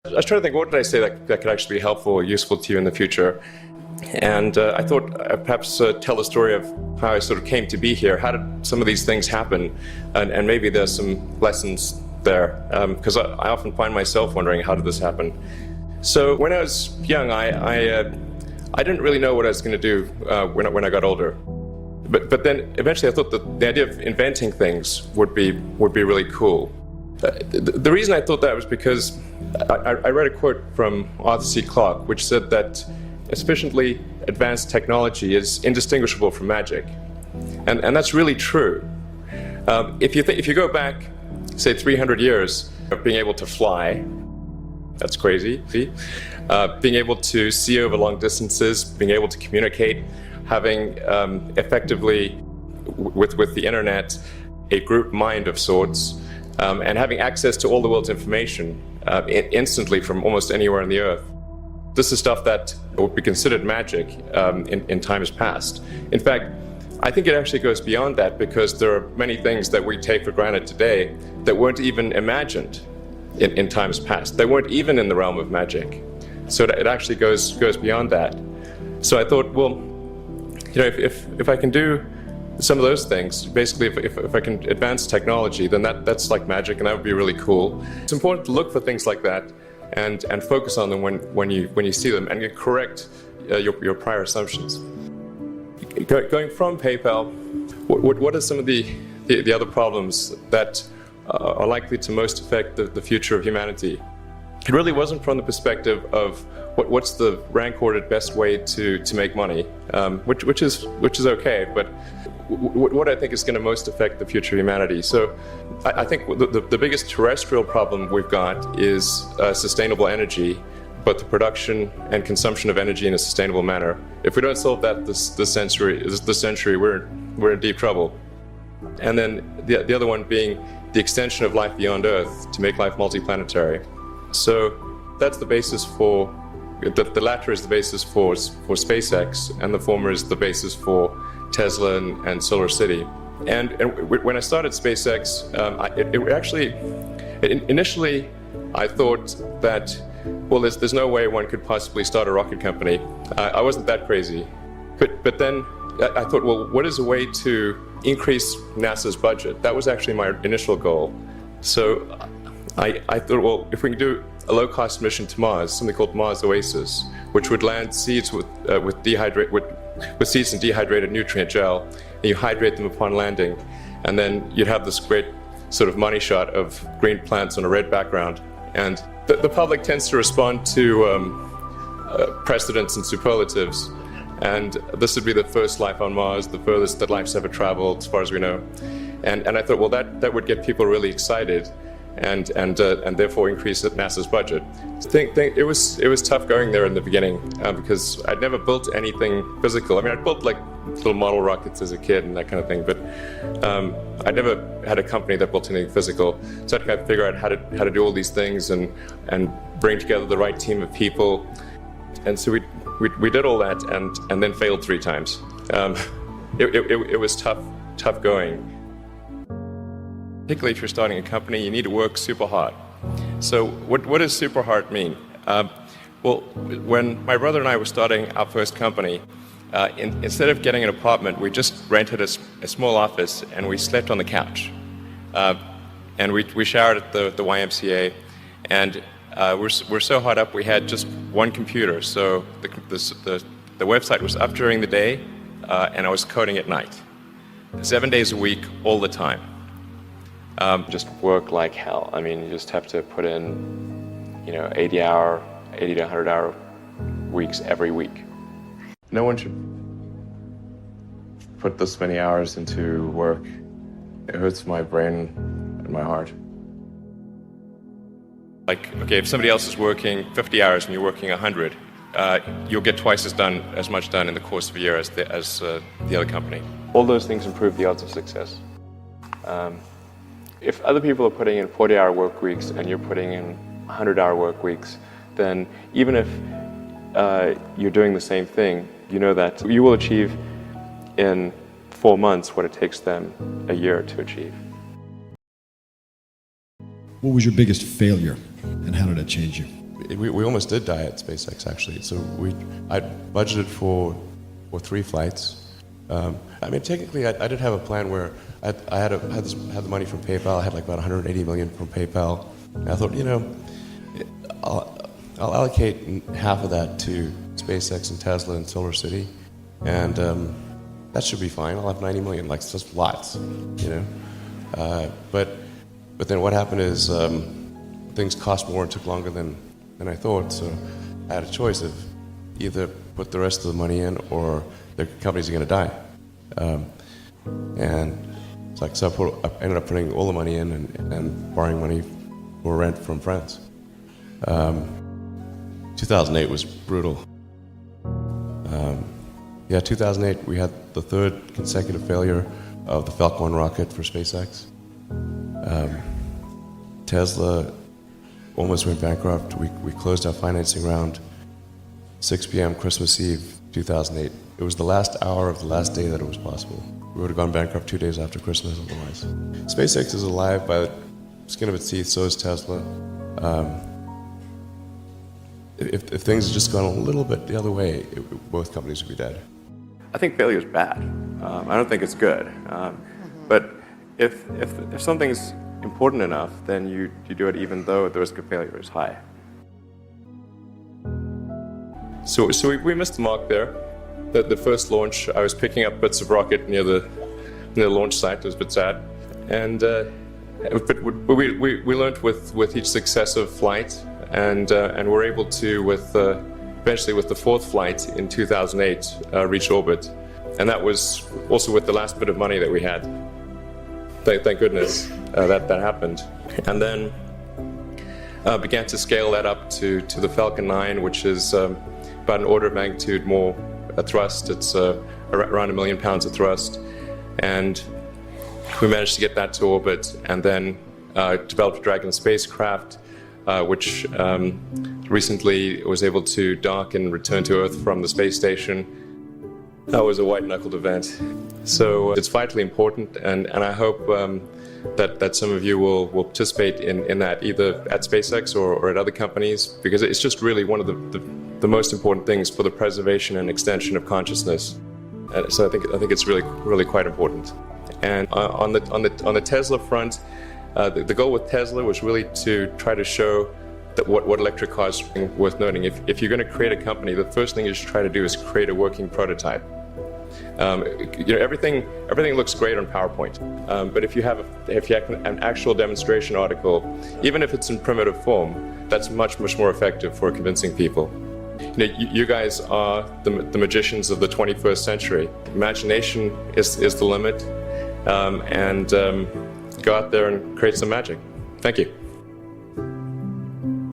I was trying to think, what did I say that could actually be helpful or useful to you in the future? And I thought I'd perhaps tell the story of how I sort of came to be here. How did some of these things happen? And maybe there's some lessons there, because I often find myself wondering, how did this happen? So when I was young, I didn't really know what I was going to do when I got older. But then eventually I thought that the idea of inventing things would be really cool. The reason I thought that was because I read a quote from Arthur C. Clarke, which said that sufficiently advanced technology is indistinguishable from magic. And that's really true. If you go back, say 300 years of being able to fly, that's crazy. Being able to see over long distances, being able to communicate, having effectively, with the internet, a group mind of sorts, and having access to all the world's information instantly from almost anywhere on the earth. This is stuff that would be considered magic in times past. In fact, I think it actually goes beyond that, because there are many things that we take for granted today that weren't even imagined in times past. They weren't even in the realm of magic. So it actually goes beyond that. So I thought, well, if I can do some of those things, basically if I can advance technology, then that's like magic, and that would be really cool. It's important to look for things like that and focus on them when you see them, and you correct your prior assumptions. Going from PayPal, what are some of the other problems that are likely to most affect the future of humanity? It really wasn't from the perspective of what's the rank-ordered best way to make money, which is okay, but what I think is going to most affect the future of humanity. So I think the biggest terrestrial problem we've got is sustainable energy, but the production and consumption of energy in a sustainable manner. If we don't solve that this century, we're in deep trouble. And then the other one being the extension of life beyond Earth to make life multiplanetary. So that's the basis for, the latter is the basis for SpaceX, and the former is the basis for Tesla and Solar City. And when I started SpaceX, initially I thought that, well, there's no way one could possibly start a rocket company. I wasn't that crazy. But then I thought, well, what is a way to increase NASA's budget? That was actually my initial goal. So I thought, well, if we can do a low-cost mission to Mars, something called Mars Oasis, which would land seeds with seeds in dehydrated nutrient gel, and you hydrate them upon landing, and then you'd have this great sort of money shot of green plants on a red background. And the public tends to respond to precedents and superlatives, and this would be the first life on Mars, the furthest that life's ever traveled, as far as we know. And I thought, well, that would get people really excited, and therefore increase NASA's budget. It was tough going there in the beginning, because I'd never built anything physical. I mean, I'd built like little model rockets as a kid and that kind of thing, but I'd never had a company that built anything physical. So I had to kind of figure out how to do all these things and bring together the right team of people. And so we did all that and then failed 3 times. It was tough going. Particularly if you're starting a company, you need to work super hard. So what does super hard mean? Well, when my brother and I were starting our first company, instead of getting an apartment, we just rented a small office and we slept on the couch. And we showered at the YMCA, and we're so hot up we had just one computer. So the website was up during the day, and I was coding at night. 7 days a week, all the time. Just work like hell. I mean, you just have to put in, 80 to 100 hour weeks every week. No one should put this many hours into work. It hurts my brain and my heart. Like, okay, if somebody else is working 50 hours and you're working 100, you'll get twice as much done in the course of a year as the other company. All those things improve the odds of success. If other people are putting in 40-hour work weeks and you're putting in 100-hour work weeks, then even if you're doing the same thing, you know that you will achieve in 4 months what it takes them a year to achieve. What was your biggest failure, and how did it change you? we almost did die at SpaceX, actually. So I budgeted for 3 flights. I mean, technically, I did have a plan where I had the money from PayPal. I had like about 180 million from PayPal. And I thought, I'll allocate half of that to SpaceX and Tesla and Solar City, and that should be fine. I'll have 90 million, like just lots, But then what happened is things cost more and took longer than I thought. So I had a choice of either put the rest of the money in or the companies are going to die. And it's like, so I ended up putting all the money in and borrowing money for rent from friends. 2008 was brutal. 2008 we had the 3rd consecutive failure of the Falcon 1 rocket for SpaceX. Tesla almost went bankrupt. We closed our financing round 6 p.m. Christmas Eve 2008. It was the last hour of the last day that it was possible. We would have gone bankrupt 2 days after Christmas otherwise. SpaceX is alive by the skin of its teeth, so is Tesla. If things had just gone a little bit the other way, both companies would be dead. I think failure is bad. I don't think it's good. But if something's important enough, then you do it even though the risk of failure is high. So we missed the mark there. The first launch, I was picking up bits of rocket near the launch site. It was a bit sad. But we learned with each successive flight, and we're able to, eventually with the 4th flight in 2008, reach orbit. And that was also with the last bit of money that we had. Thank goodness that happened. And then began to scale that up to the Falcon 9, which is about an order of magnitude more thrust. It's around 1 million pounds of thrust. And we managed to get that to orbit, and then developed a Dragon spacecraft, which recently was able to dock and return to Earth from the space station. That was a white-knuckled event. So it's vitally important, and I hope that some of you will participate in that, either at SpaceX or at other companies, because it's just really one of the most important things for the preservation and extension of consciousness. So I think it's really quite important. And on the Tesla front, the goal with Tesla was really to try to show that what electric cars are worth noting. If you're going to create a company, the first thing you should try to do is create a working prototype. Everything looks great on PowerPoint, but if you have an actual demonstration article, even if it's in primitive form, that's much more effective for convincing people. You guys are the magicians of the 21st century. Imagination is the limit, and go out there and create some magic. Thank you.